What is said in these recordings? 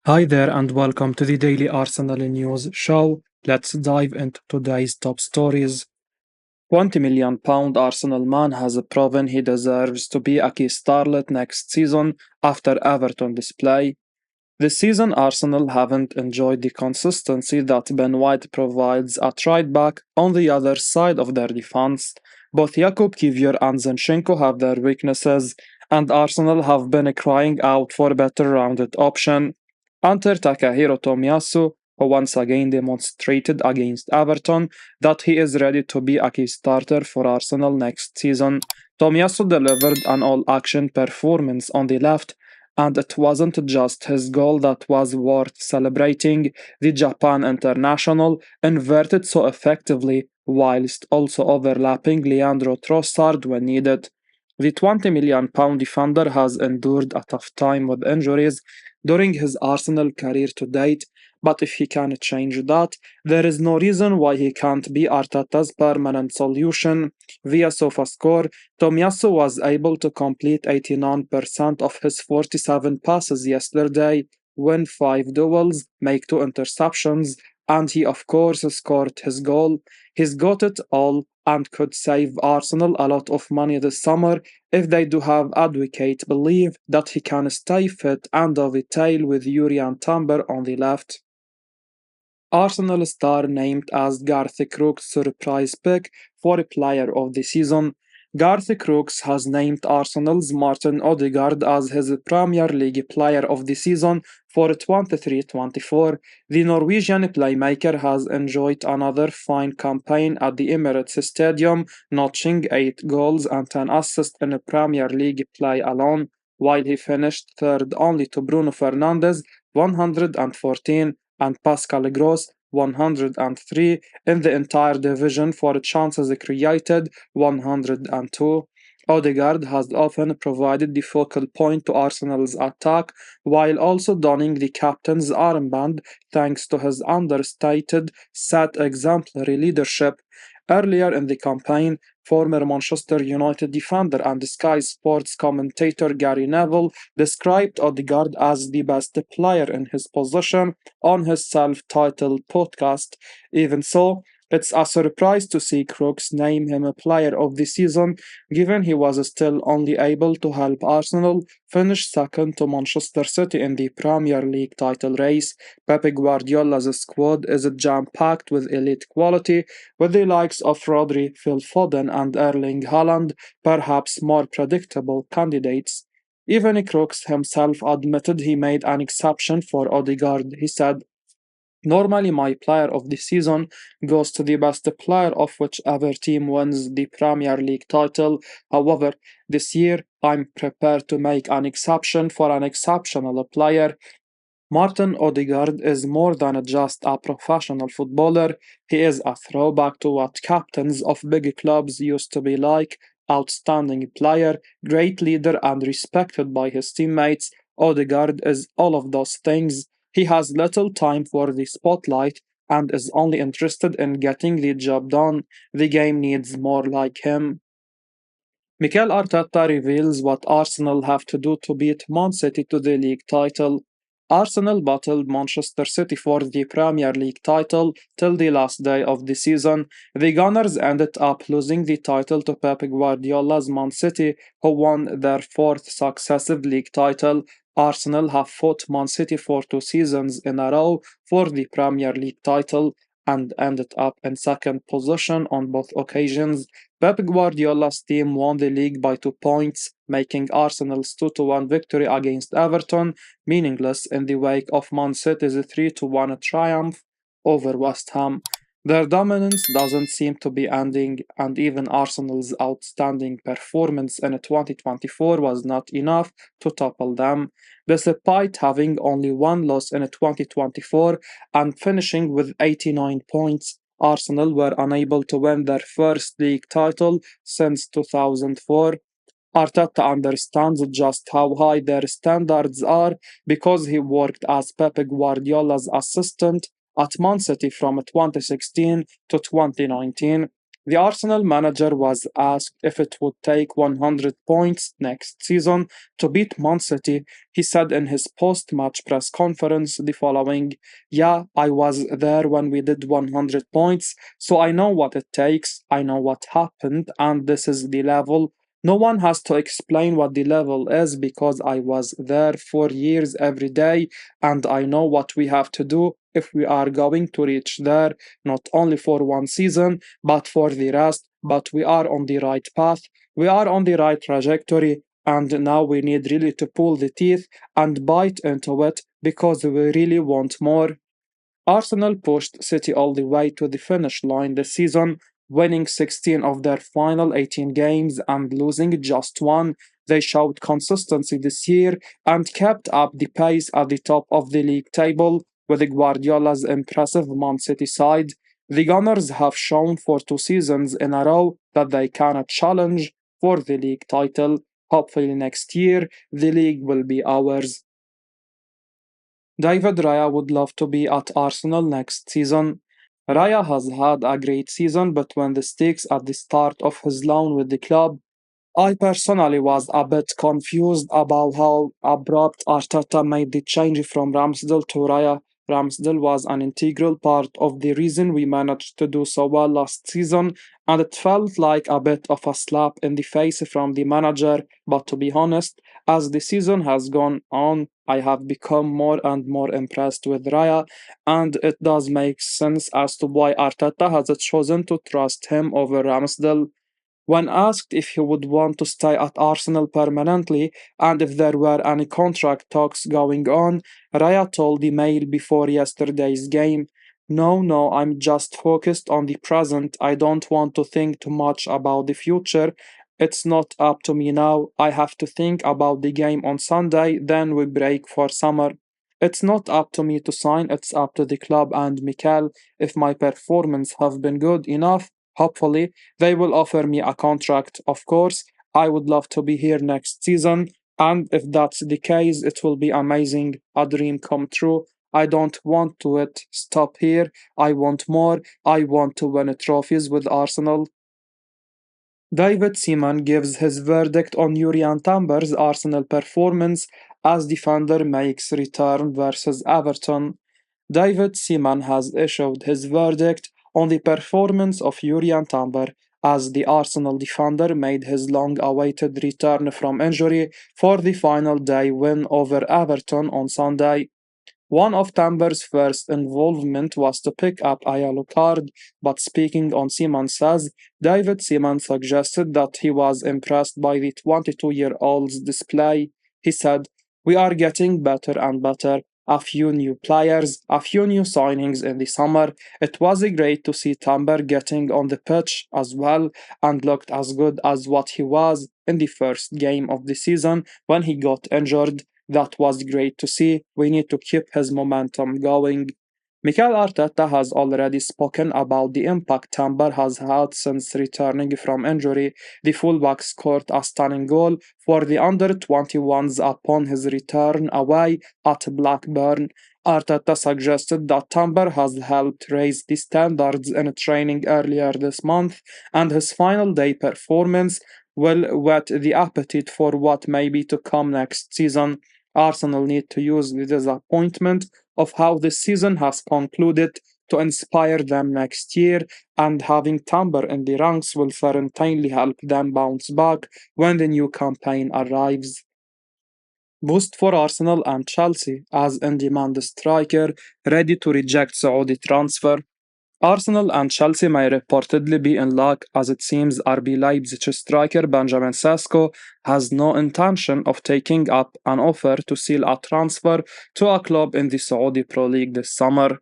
Hi there and welcome to the Daily Arsenal News Show. Let's dive into today's top stories. £20 million Arsenal man has proven he deserves to be a key starlet next season after Everton display. This season Arsenal haven't enjoyed the consistency that Ben White provides at right back on the other side of their defense. Both Jakub, Kiwior and Zinchenko have their weaknesses, and Arsenal have been crying out for a better rounded option. Enter Takahiro Tomiyasu, who once again demonstrated against Everton that he is ready to be a key starter for Arsenal next season. Tomiyasu delivered an all-action performance on the left, and it wasn't just his goal that was worth celebrating. The Japan international inverted so effectively whilst also overlapping Leandro Trossard when needed. The £20 million defender has endured a tough time with injuries during his Arsenal career to date, but if he can change that, there is no reason why he can't be Arteta's permanent solution. Via SofaScore, Tomiyasu was able to complete 89% of his 47 passes yesterday, win 5 duels, make 2 interceptions, and he of course scored his goal. He's got it all and could save Arsenal a lot of money this summer if they do have advocate believe that he can stay fit and dovetail with Urian Timber on the left. Arsenal star named as Garth Crooks surprise pick for Player of the Season. Garth Crooks has named Arsenal's Martin Odegaard as his Premier League Player of the Season for 23-24. The Norwegian playmaker has enjoyed another fine campaign at the Emirates Stadium, notching 8 goals and 10 assists in Premier League play alone, while he finished third only to Bruno Fernandes 114 and Pascal Gross 103 in the entire division for chances created 102. Odegaard has often provided the focal point to Arsenal's attack while also donning the captain's armband thanks to his understated, set exemplary leadership. Earlier in the campaign, former Manchester United defender and Sky Sports commentator Gary Neville described Odegaard as the best player in his position on his self-titled podcast. Even so, it's a surprise to see Crooks name him a player of the season, given he was still only able to help Arsenal finish second to Manchester City in the Premier League title race. Pep Guardiola's squad is jam-packed with elite quality, with the likes of Rodri, Phil Foden, and Erling Haaland perhaps more predictable candidates. Even Crooks himself admitted he made an exception for Odegaard. He said, "Normally, my player of the season goes to the best player of whichever team wins the Premier League title. However, this year I'm prepared to make an exception for an exceptional player. Martin Odegaard is more than just a professional footballer. He is a throwback to what captains of big clubs used to be like. Outstanding player, great leader, and respected by his teammates. Odegaard is all of those things. He has little time for the spotlight and is only interested in getting the job done. The game needs more like him." Mikel Arteta reveals what Arsenal have to do to beat Man City to the league title. Arsenal battled Manchester City for the Premier League title till the last day of the season. The Gunners ended up losing the title to Pep Guardiola's Man City, who won their fourth successive league title. Arsenal have fought Man City for 2 seasons in a row for the Premier League title and ended up in second position on both occasions. Pep Guardiola's team won the league by 2 points, making Arsenal's 2-1 victory against Everton meaningless in the wake of Man City's 3-1 triumph over West Ham. Their dominance doesn't seem to be ending, and even Arsenal's outstanding performance in 2024 was not enough to topple them. Despite having only one loss in 2024 and finishing with 89 points, Arsenal were unable to win their first league title since 2004. Arteta understands just how high their standards are because he worked as Pep Guardiola's assistant at Man City from 2016 to 2019. The Arsenal manager was asked if it would take 100 points next season to beat Man City. He said in his post match press conference the following: "Yeah, I was there when we did 100 points, so I know what it takes, I know what happened, and this is the level. No one has to explain what the level is because I was there for years every day, and I know what we have to do if we are going to reach there, not only for one season, but for the rest. But we are on the right path, we are on the right trajectory, and now we need really to pull the teeth and bite into it because we really want more." Arsenal pushed City all the way to the finish line this season, winning 16 of their final 18 games and losing just one. They showed consistency this year and kept up the pace at the top of the league table with Guardiola's impressive Man City side. The Gunners have shown for 2 seasons in a row that they can challenge for the league title. Hopefully, next year, the league will be ours. David Raya would love to be at Arsenal next season. Raya has had a great season, but when the stakes at the start of his loan with the club, I personally was a bit confused about how abrupt Arteta made the change from Ramsdale to Raya. Ramsdale was an integral part of the reason we managed to do so well last season, and it felt like a bit of a slap in the face from the manager. But to be honest, as the season has gone on, I have become more and more impressed with Raya, and it does make sense as to why Arteta has chosen to trust him over Ramsdale. When asked if he would want to stay at Arsenal permanently and if there were any contract talks going on, Raya told the Mail before yesterday's game, "No, no, I'm just focused on the present. I don't want to think too much about the future. It's not up to me now. I have to think about the game on Sunday, then we break for summer. It's not up to me to sign, it's up to the club and Mikel. If my performance have been good enough, hopefully they will offer me a contract. Of course, I would love to be here next season, and if that's the case, it will be amazing, a dream come true. I don't want to it stop here. I want more. I want to win trophies with Arsenal." David Seaman gives his verdict on Yurian Tamber's Arsenal performance as defender makes return versus Everton. David Seaman has issued his verdict on the performance of Yurian Tamber as the Arsenal defender made his long-awaited return from injury for the final day win over Everton on Sunday. One of Tamber's first involvement was to pick up a yellow card, but speaking on Seaman says, David Seaman suggested that he was impressed by the 22-year-old's display. He said, "We are getting better and better. A few new players, a few new signings in the summer. It was great to see Tamber getting on the pitch as well and looked as good as what he was in the first game of the season when he got injured. That was great to see. We need to keep his momentum going." Mikel Arteta has already spoken about the impact Tamber has had since returning from injury. The fullback scored a stunning goal for the under 21s upon his return away at Blackburn. Arteta suggested that Tamber has helped raise the standards in training earlier this month, and his final day performance will whet the appetite for what may be to come next season. Arsenal need to use the disappointment of how the season has concluded to inspire them next year, and having Tamber in the ranks will certainly help them bounce back when the new campaign arrives. Boost for Arsenal and Chelsea as in-demand striker ready to reject Saudi transfer. Arsenal and Chelsea may reportedly be in luck as it seems RB Leipzig striker Benjamin Sesko has no intention of taking up an offer to seal a transfer to a club in the Saudi Pro League this summer.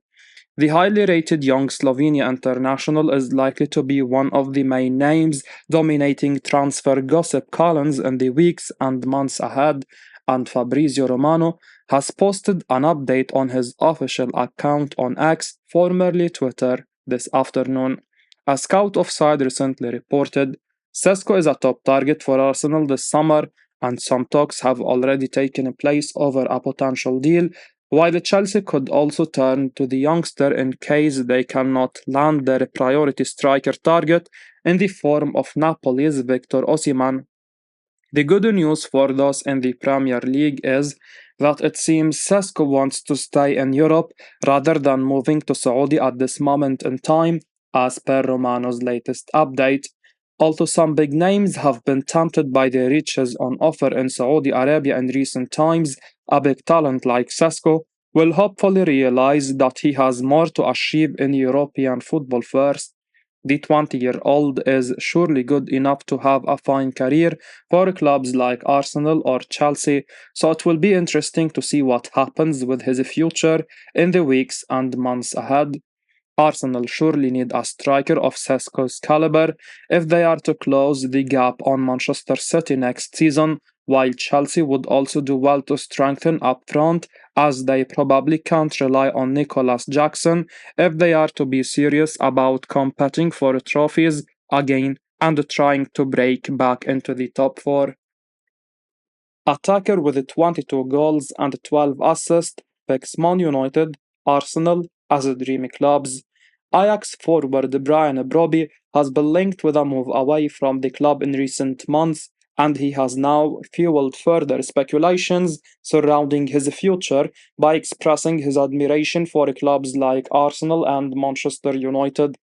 The highly rated young Slovenia international is likely to be one of the main names dominating transfer gossip columns in the weeks and months ahead, and Fabrizio Romano has posted an update on his official account on X, formerly Twitter, this afternoon. A scout offside recently reported Sesko is a top target for Arsenal this summer, and some talks have already taken place over a potential deal while Chelsea could also turn to the youngster in case they cannot land their priority striker target in the form of Napoli's Victor Osimhen. The good news for those in the Premier League is that it seems Sesko wants to stay in Europe rather than moving to Saudi at this moment in time, as per Romano's latest update. Although some big names have been tempted by the riches on offer in Saudi Arabia in recent times, a big talent like Sesko will hopefully realize that he has more to achieve in European football first. The 20-year-old is surely good enough to have a fine career for clubs like Arsenal or Chelsea, so it will be interesting to see what happens with his future in the weeks and months ahead. Arsenal surely need a striker of Sesko's caliber if they are to close the gap on Manchester City next season, while Chelsea would also do well to strengthen up front as they probably can't rely on Nicholas Jackson if they are to be serious about competing for trophies again and trying to break back into the top 4. Attacker with 22 goals and 12 assists picks Man United, Arsenal as dream clubs. Ajax forward Brian Brobbey has been linked with a move away from the club in recent months, and he has now fueled further speculations surrounding his future by expressing his admiration for clubs like Arsenal and Manchester United.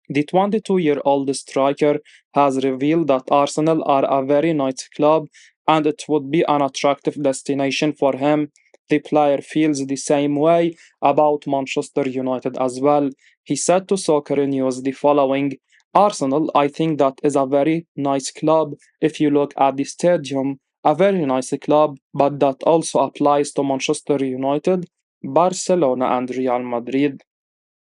The 22-year-old striker has revealed that Arsenal are a very nice club and it would be an attractive destination for him. The player feels the same way about Manchester United as well. He said to Soccer News the following: Arsenal, I think that is a very nice club. If you look at the stadium, a very nice club, but that also applies to Manchester United, Barcelona, and Real Madrid.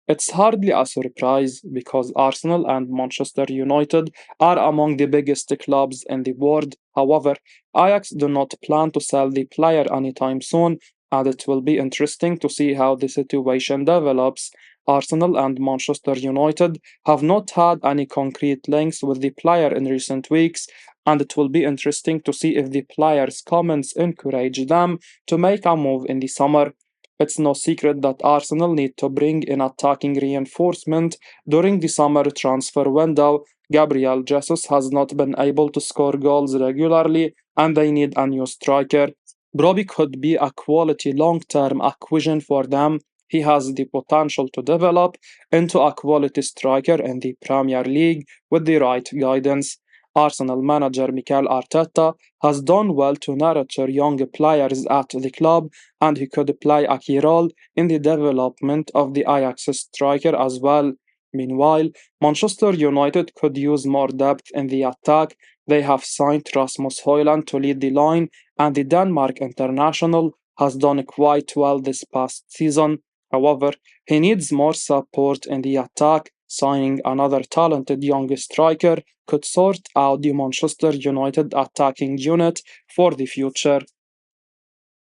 It's hardly a surprise because Arsenal and Manchester United are among the biggest clubs in the world. However, Ajax do not plan to sell the player anytime soon, and it will be interesting to see how the situation develops. Arsenal and Manchester United have not had any concrete links with the player in recent weeks, and it will be interesting to see if the player's comments encourage them to make a move in the summer. It's no secret that Arsenal need to bring in attacking reinforcement during the summer transfer window. Gabriel Jesus has not been able to score goals regularly, and they need a new striker. Brobbey could be a quality long-term acquisition for them. He has the potential to develop into a quality striker in the Premier League with the right guidance. Arsenal manager Mikel Arteta has done well to nurture young players at the club, and he could play a key role in the development of the Ajax striker as well. Meanwhile, Manchester United could use more depth in the attack. They have signed Rasmus Højlund to lead the line, and the Denmark international has done quite well this past season. However, he needs more support in the attack. Signing another talented young striker could sort out the Manchester United attacking unit for the future.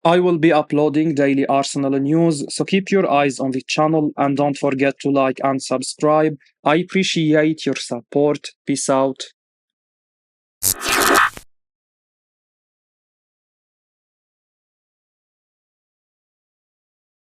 I will be uploading daily Arsenal news, so keep your eyes on the channel and don't forget to like and subscribe. I appreciate your support. Peace out.